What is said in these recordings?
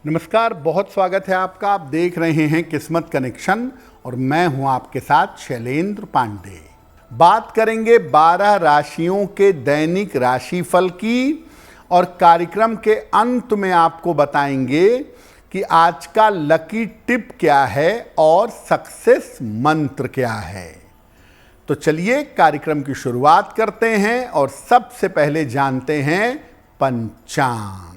नमस्कार, बहुत स्वागत है आपका। आप देख रहे हैं किस्मत कनेक्शन और मैं हूं आपके साथ शैलेंद्र पांडे। बात करेंगे 12 राशियों के दैनिक राशिफल की और कार्यक्रम के अंत में आपको बताएंगे कि आज का लकी टिप क्या है और सक्सेस मंत्र क्या है। तो चलिए कार्यक्रम की शुरुआत करते हैं और सबसे पहले जानते हैं पंचांग।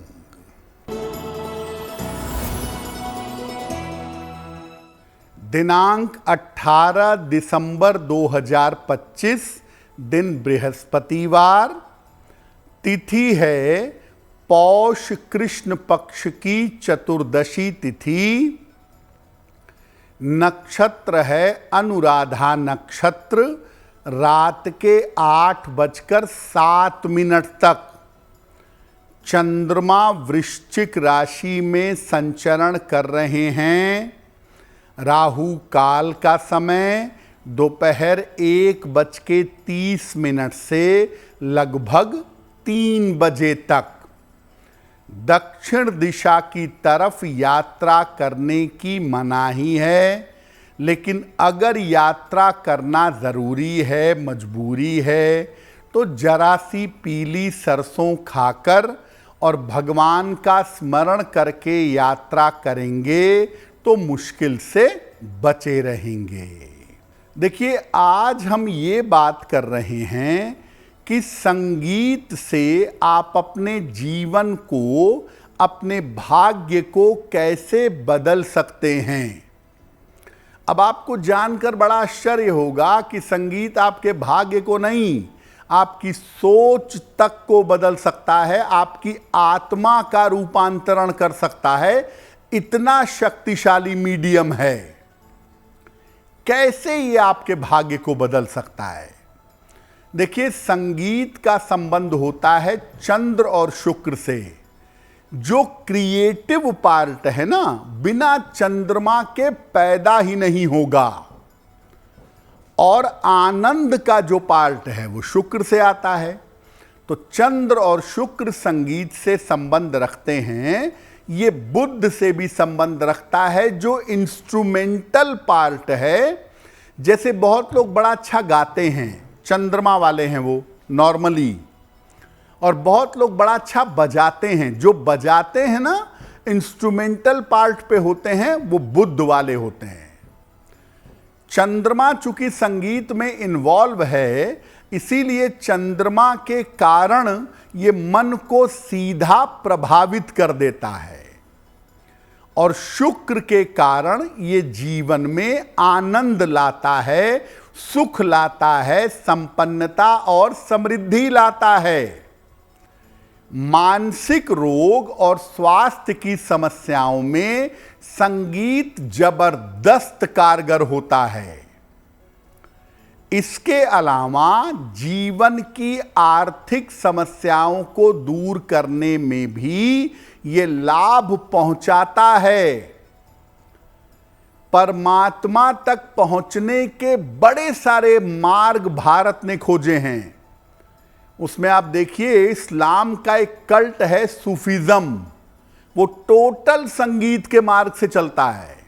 दिनांक 18 दिसंबर 2025, दिन बृहस्पतिवार, तिथि है पौष कृष्ण पक्ष की चतुर्दशी तिथि, नक्षत्र है अनुराधा नक्षत्र, रात के 8:07 तक। चंद्रमा वृश्चिक राशि में संचरण कर रहे हैं। राहु काल का समय दोपहर 1:30 से लगभग 3 बजे तक। दक्षिण दिशा की तरफ यात्रा करने की मनाही है, लेकिन अगर यात्रा करना ज़रूरी है, मजबूरी है, तो जरा सी पीली सरसों खाकर और भगवान का स्मरण करके यात्रा करेंगे तो मुश्किल से बचे रहेंगे। देखिए, आज हम ये बात कर रहे हैं कि संगीत से आप अपने जीवन को, अपने भाग्य को कैसे बदल सकते हैं। अब आपको जानकर बड़ा आश्चर्य होगा कि संगीत आपके भाग्य को नहीं, आपकी सोच तक को बदल सकता है, आपकी आत्मा का रूपांतरण कर सकता है। इतना शक्तिशाली मीडियम है। कैसे ये आपके भाग्य को बदल सकता है? देखिए, संगीत का संबंध होता है चंद्र और शुक्र से। जो क्रिएटिव पार्ट है ना, बिना चंद्रमा के पैदा ही नहीं होगा। और आनंद का जो पार्ट है वो शुक्र से आता है। तो चंद्र और शुक्र संगीत से संबंध रखते हैं। ये बुध से भी संबंध रखता है, जो इंस्ट्रूमेंटल पार्ट है। जैसे बहुत लोग बड़ा अच्छा गाते हैं, चंद्रमा वाले हैं वो नॉर्मली, और बहुत लोग बड़ा अच्छा बजाते हैं। जो बजाते हैं ना, इंस्ट्रूमेंटल पार्ट पे होते हैं, वो बुध वाले होते हैं। चंद्रमा चूंकि संगीत में इन्वॉल्व है, इसीलिए चंद्रमा के कारण ये मन को सीधा प्रभावित कर देता है, और शुक्र के कारण ये जीवन में आनंद लाता है, सुख लाता है, संपन्नता और समृद्धि लाता है। मानसिक रोग और स्वास्थ्य की समस्याओं में संगीत जबरदस्त कारगर होता है। इसके अलावा जीवन की आर्थिक समस्याओं को दूर करने में भी ये लाभ पहुंचाता है। परमात्मा तक पहुंचने के बड़े सारे मार्ग भारत ने खोजे हैं। उसमें आप देखिए, इस्लाम का एक कल्ट है सूफीज्म, वो टोटल संगीत के मार्ग से चलता है।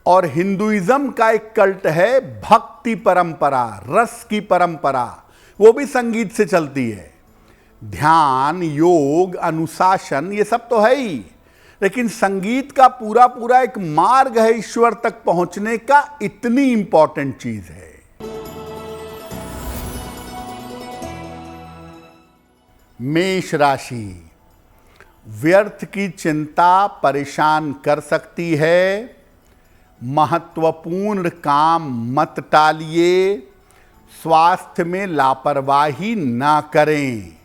और हिंदुइज्म का एक कल्ट है भक्ति परंपरा, रस की परंपरा, वो भी संगीत से चलती है। ध्यान, योग, अनुशासन, ये सब तो है ही, लेकिन संगीत का पूरा पूरा एक मार्ग है ईश्वर तक पहुंचने का। इतनी इंपॉर्टेंट चीज है। मेष राशि, व्यर्थ की चिंता परेशान कर सकती है। महत्वपूर्ण काम मत टालिए। स्वास्थ्य में लापरवाही ना करें।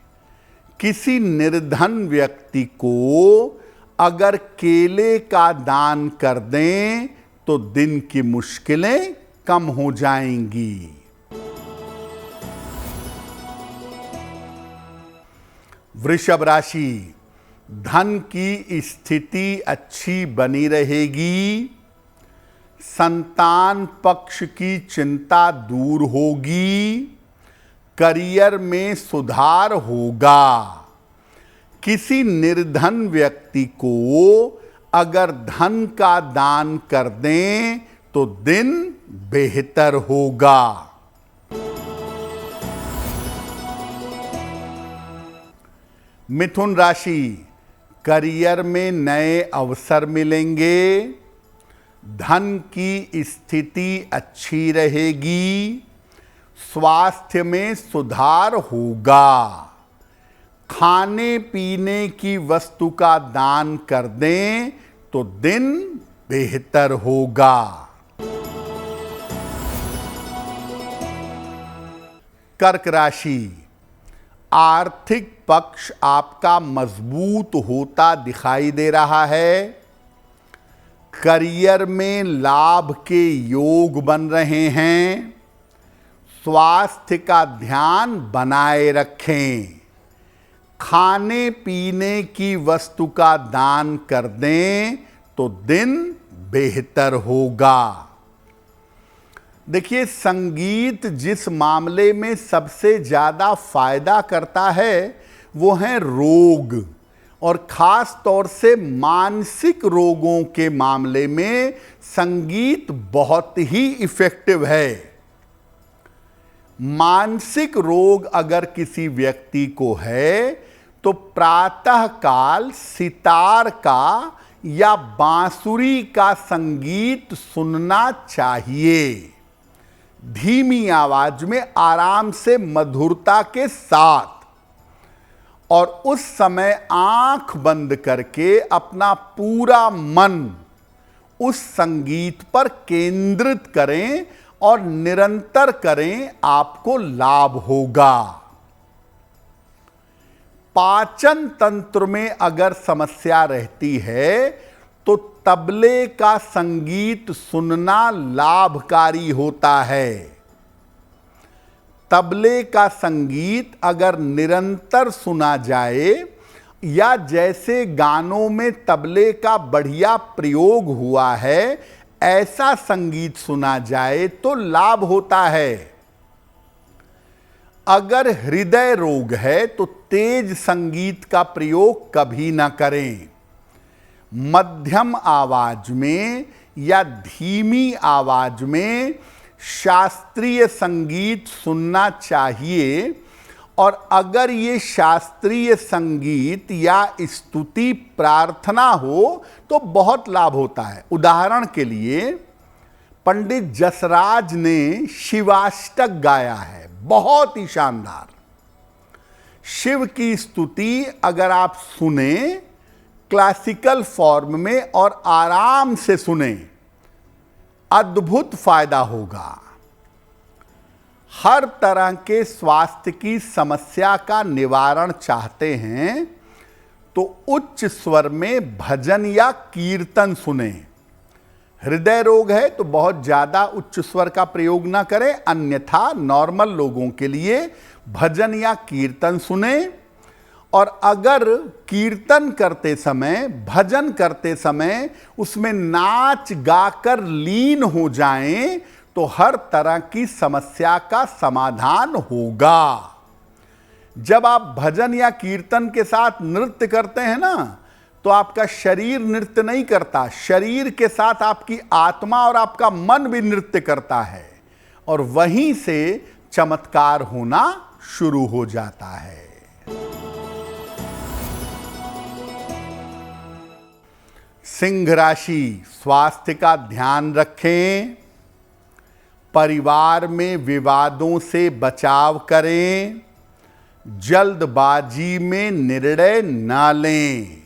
किसी निर्धन व्यक्ति को अगर केले का दान कर दें तो दिन की मुश्किलें कम हो जाएंगी। वृषभ राशि, धन की स्थिति अच्छी बनी रहेगी। संतान पक्ष की चिंता दूर होगी। करियर में सुधार होगा। किसी निर्धन व्यक्ति को अगर धन का दान कर दें तो दिन बेहतर होगा। मिथुन राशि, करियर में नए अवसर मिलेंगे, धन की स्थिति अच्छी रहेगी, स्वास्थ्य में सुधार होगा, खाने पीने की वस्तु का दान कर दें तो दिन बेहतर होगा। कर्क राशि, आर्थिक पक्ष आपका मजबूत होता दिखाई दे रहा है, करियर में लाभ के योग बन रहे हैं, स्वास्थ्य का ध्यान बनाए रखें, खाने पीने की वस्तु का दान कर दें तो दिन बेहतर होगा। देखिए, संगीत जिस मामले में सबसे ज़्यादा फायदा करता है वो है रोग, और ख़ास तौर से मानसिक रोगों के मामले में संगीत बहुत ही इफ़ेक्टिव है। मानसिक रोग अगर किसी व्यक्ति को है तो प्रातःकाल सितार का या बांसुरी का संगीत सुनना चाहिए, धीमी आवाज में, आराम से, मधुरता के साथ, और उस समय आंख बंद करके अपना पूरा मन उस संगीत पर केंद्रित करें और निरंतर करें, आपको लाभ होगा। पाचन तंत्र में अगर समस्या रहती है तो तबले का संगीत सुनना लाभकारी होता है। तबले का संगीत अगर निरंतर सुना जाए या जैसे गानों में तबले का बढ़िया प्रयोग हुआ है ऐसा संगीत सुना जाए तो लाभ होता है। अगर हृदय रोग है तो तेज संगीत का प्रयोग कभी ना करें। मध्यम आवाज में या धीमी आवाज में शास्त्रीय संगीत सुनना चाहिए, और अगर ये शास्त्रीय संगीत या स्तुति प्रार्थना हो तो बहुत लाभ होता है। उदाहरण के लिए पंडित जसराज ने शिवाष्टक गाया है, बहुत ही शानदार। शिव की स्तुति अगर आप सुने क्लासिकल फॉर्म में और आराम से सुने, अद्भुत फायदा होगा। हर तरह के स्वास्थ्य की समस्या का निवारण चाहते हैं तो उच्च स्वर में भजन या कीर्तन सुने। हृदय रोग है तो बहुत ज़्यादा उच्च स्वर का प्रयोग ना करें, अन्यथा नॉर्मल लोगों के लिए भजन या कीर्तन सुने। और अगर कीर्तन करते समय, भजन करते समय उसमें नाच गाकर लीन हो जाएं तो हर तरह की समस्या का समाधान होगा। जब आप भजन या कीर्तन के साथ नृत्य करते हैं ना, तो आपका शरीर नृत्य नहीं करता, शरीर के साथ आपकी आत्मा और आपका मन भी नृत्य करता है, और वहीं से चमत्कार होना शुरू हो जाता है। सिंह राशि, स्वास्थ्य का ध्यान रखें, परिवार में विवादों से बचाव करें, जल्दबाजी में निर्णय न लें।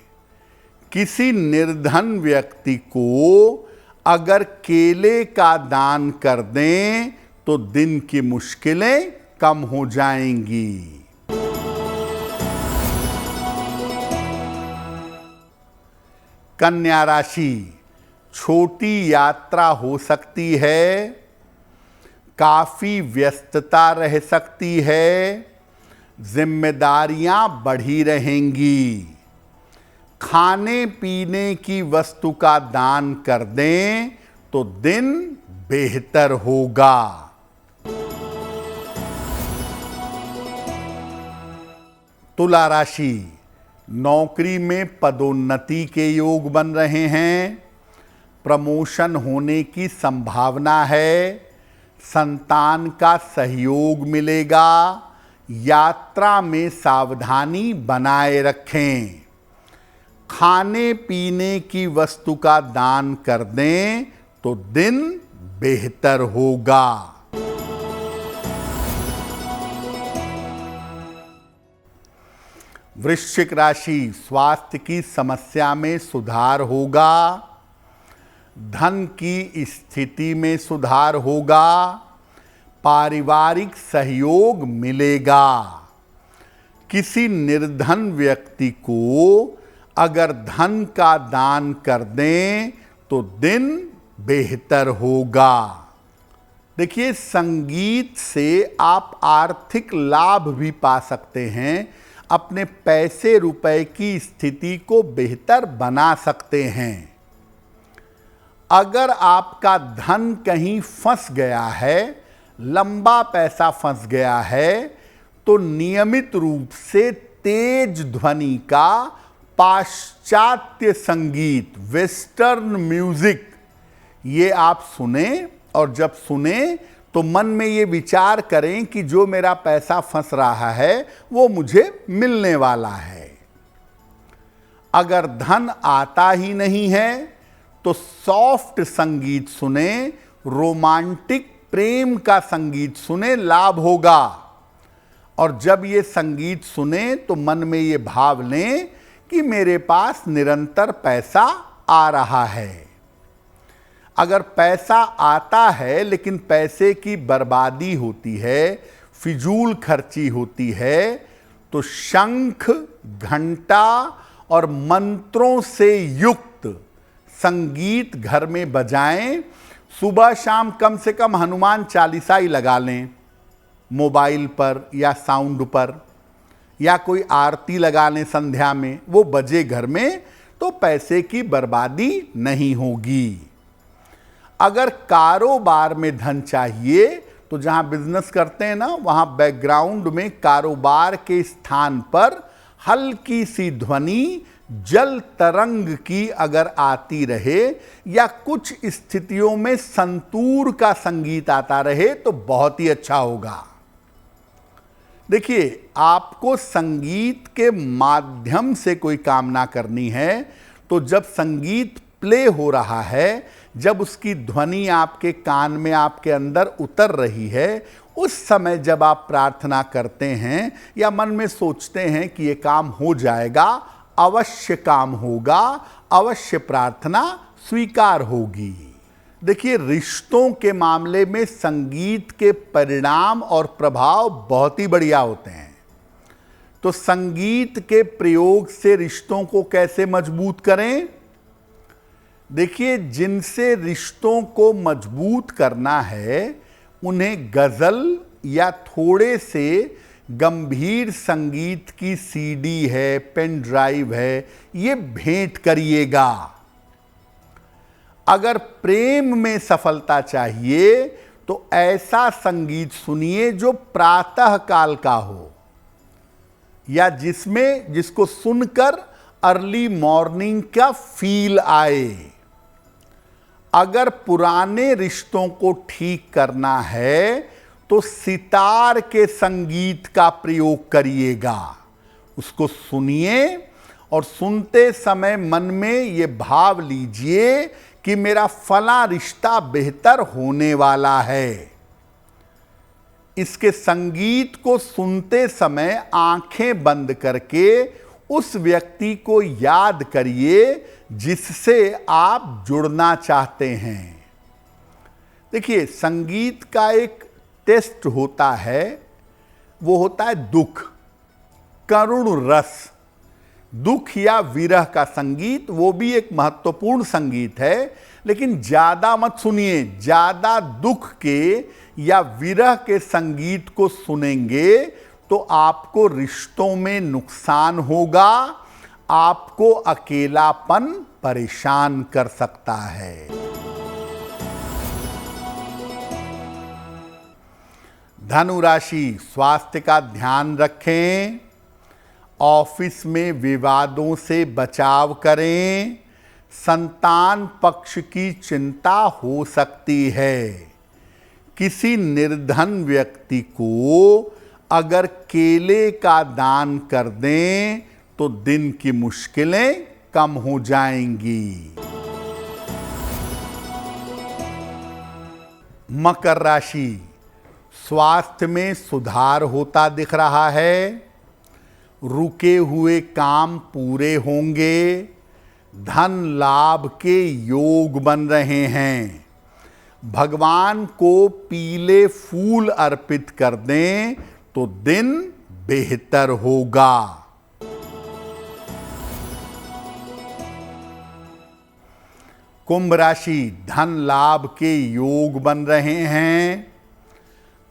किसी निर्धन व्यक्ति को अगर केले का दान कर दें तो दिन की मुश्किलें कम हो जाएंगी। कन्या राशि, छोटी यात्रा हो सकती है, काफी व्यस्तता रह सकती है, जिम्मेदारियां बढ़ी रहेंगी, खाने पीने की वस्तु का दान कर दें तो दिन बेहतर होगा। तुला राशि, नौकरी में पदोन्नति के योग बन रहे हैं, प्रमोशन होने की संभावना है, संतान का सहयोग मिलेगा, यात्रा में सावधानी बनाए रखें, खाने पीने की वस्तु का दान कर दें तो दिन बेहतर होगा। वृश्चिक राशि, स्वास्थ्य की समस्या में सुधार होगा, धन की स्थिति में सुधार होगा, पारिवारिक सहयोग मिलेगा। किसी निर्धन व्यक्ति को अगर धन का दान कर दें तो दिन बेहतर होगा। देखिए, संगीत से आप आर्थिक लाभ भी पा सकते हैं, अपने पैसे रुपए की स्थिति को बेहतर बना सकते हैं। अगर आपका धन कहीं फंस गया है, लंबा पैसा फंस गया है, तो नियमित रूप से तेज ध्वनि का पाश्चात्य संगीत, वेस्टर्न म्यूजिक, ये आप सुने, और जब सुने तो मन में ये विचार करें कि जो मेरा पैसा फंस रहा है वो मुझे मिलने वाला है। अगर धन आता ही नहीं है तो सॉफ्ट संगीत सुने, रोमांटिक प्रेम का संगीत सुने, लाभ होगा। और जब ये संगीत सुने तो मन में ये भाव लें कि मेरे पास निरंतर पैसा आ रहा है। अगर पैसा आता है लेकिन पैसे की बर्बादी होती है, फिजूल खर्ची होती है, तो शंख, घंटा और मंत्रों से युक्त संगीत घर में बजाएं। सुबह शाम कम से कम हनुमान चालीसा ही लगा लें, मोबाइल पर या साउंड पर, या कोई आरती लगा लें संध्या में, वो बजे घर में, तो पैसे की बर्बादी नहीं होगी। अगर कारोबार में धन चाहिए तो जहां बिजनेस करते हैं ना, वहां बैकग्राउंड में कारोबार के स्थान पर हल्की सी ध्वनि जल तरंग की अगर आती रहे, या कुछ स्थितियों में संतूर का संगीत आता रहे, तो बहुत ही अच्छा होगा। देखिए, आपको संगीत के माध्यम से कोई कामना करनी है, तो जब संगीत प्ले हो रहा है, जब उसकी ध्वनि आपके कान में, आपके अंदर उतर रही है, उस समय जब आप प्रार्थना करते हैं या मन में सोचते हैं कि ये काम हो जाएगा, अवश्य काम होगा, अवश्य प्रार्थना स्वीकार होगी। देखिए, रिश्तों के मामले में संगीत के परिणाम और प्रभाव बहुत ही बढ़िया होते हैं। तो संगीत के प्रयोग से रिश्तों को कैसे मजबूत करें? देखिए, जिनसे रिश्तों को मजबूत करना है, उन्हें गजल या थोड़े से गंभीर संगीत की सीडी है, पेन ड्राइव है, ये भेंट करिएगा। अगर प्रेम में सफलता चाहिए तो ऐसा संगीत सुनिए जो प्रातः काल का हो, या जिसको सुनकर अर्ली मॉर्निंग का फील आए। अगर पुराने रिश्तों को ठीक करना है तो सितार के संगीत का प्रयोग करिएगा। उसको सुनिए और सुनते समय मन में ये भाव लीजिए कि मेरा फला रिश्ता बेहतर होने वाला है। इसके संगीत को सुनते समय आंखें बंद करके उस व्यक्ति को याद करिए जिससे आप जुड़ना चाहते हैं। देखिए, संगीत का एक टेस्ट होता है, वो होता है दुख, करुण रस। दुख या विरह का संगीत, वो भी एक महत्वपूर्ण संगीत है, लेकिन ज़्यादा मत सुनिए। ज़्यादा दुख के या विरह के संगीत को सुनेंगे तो आपको रिश्तों में नुकसान होगा, आपको अकेलापन परेशान कर सकता है। धनु राशि, स्वास्थ्य का ध्यान रखें ऑफिस में विवादों से बचाव करें। संतान पक्ष की चिंता हो सकती है। किसी निर्धन व्यक्ति को अगर केले का दान कर दें तो दिन की मुश्किलें कम हो जाएंगी। मकर राशि, स्वास्थ्य में सुधार होता दिख रहा है। रुके हुए काम पूरे होंगे। धन लाभ के योग बन रहे हैं। भगवान को पीले फूल अर्पित कर दें तो दिन बेहतर होगा। कुंभ राशि, धन लाभ के योग बन रहे हैं।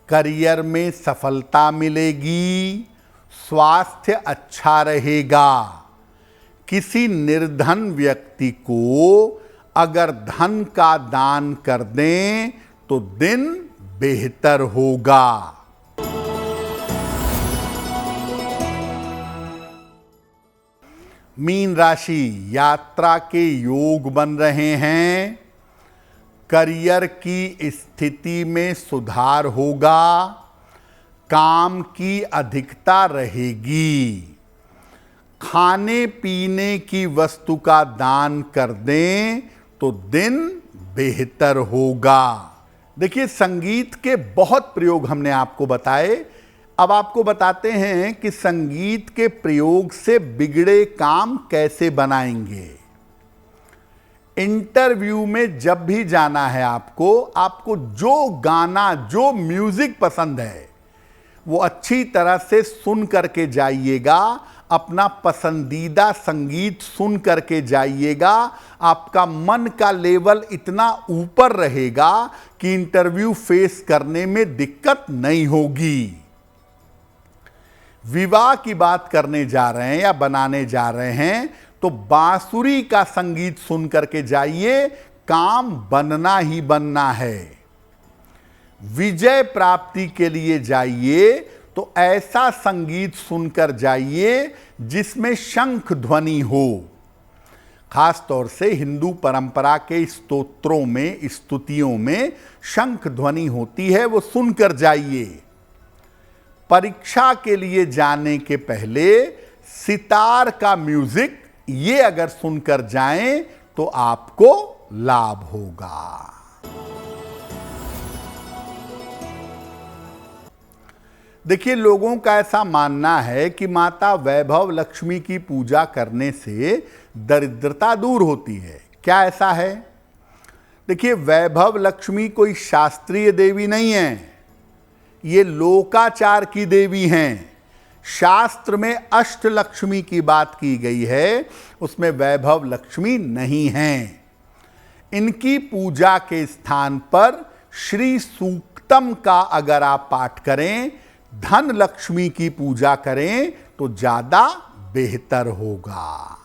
करियर में सफलता मिलेगी। स्वास्थ्य अच्छा रहेगा। किसी निर्धन व्यक्ति को अगर धन का दान कर दें तो दिन बेहतर होगा। मीन राशि, यात्रा के योग बन रहे हैं। करियर की स्थिति में सुधार होगा। काम की अधिकता रहेगी। खाने पीने की वस्तु का दान कर दें तो दिन बेहतर होगा। देखिए, संगीत के बहुत प्रयोग हमने आपको बताए। अब आपको बताते हैं कि संगीत के प्रयोग से बिगड़े काम कैसे बनाएंगे। इंटरव्यू में जब भी जाना है आपको जो गाना, जो म्यूजिक पसंद है वो अच्छी तरह से सुन करके जाइएगा। अपना पसंदीदा संगीत सुन करके जाइएगा। आपका मन का लेवल इतना ऊपर रहेगा कि इंटरव्यू फेस करने में दिक्कत नहीं होगी। विवाह की बात करने जा रहे हैं या बनाने जा रहे हैं तो बांसुरी का संगीत सुन करके जाइए। काम बनना ही बनना है। विजय प्राप्ति के लिए जाइए तो ऐसा संगीत सुनकर जाइए जिसमें शंख ध्वनि हो। खास तौर से हिंदू परंपरा के स्तोत्रों में, स्तुतियों में शंख ध्वनि होती है, वो सुनकर जाइए। परीक्षा के लिए जाने के पहले सितार का म्यूजिक ये अगर सुनकर जाएं तो आपको लाभ होगा। देखिए, लोगों का ऐसा मानना है कि माता वैभव लक्ष्मी की पूजा करने से दरिद्रता दूर होती है। क्या ऐसा है? देखिए, वैभव लक्ष्मी कोई शास्त्रीय देवी नहीं है। ये लोकाचार की देवी हैं। शास्त्र में अष्टलक्ष्मी की बात की गई है, उसमें वैभव लक्ष्मी नहीं है। इनकी पूजा के स्थान पर श्री सूक्तम का अगर आप पाठ करें, धन लक्ष्मी की पूजा करें तो ज्यादा बेहतर होगा।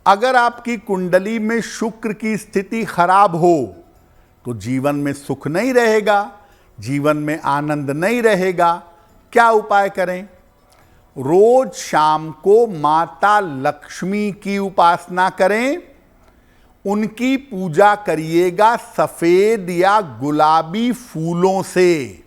अगर आपकी कुंडली में शुक्र की स्थिति खराब हो तो जीवन में सुख नहीं रहेगा, जीवन में आनंद नहीं रहेगा। क्या उपाय करें? रोज शाम को माता लक्ष्मी की उपासना करें। उनकी पूजा करिएगा सफेद या गुलाबी फूलों से।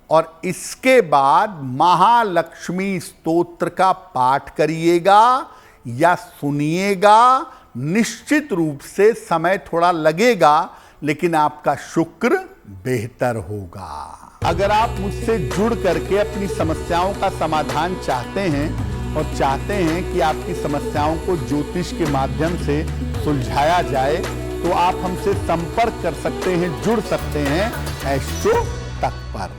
और इसके बाद महालक्ष्मी स्तोत्र का पाठ करिएगा या सुनिएगा। निश्चित रूप से समय थोड़ा लगेगा, लेकिन आपका शुक्र बेहतर होगा। अगर आप मुझसे जुड़ करके अपनी समस्याओं का समाधान चाहते हैं और चाहते हैं कि आपकी समस्याओं को ज्योतिष के माध्यम से सुलझाया जाए, तो आप हमसे संपर्क कर सकते हैं, जुड़ सकते हैं एस्ट्रो तक पर।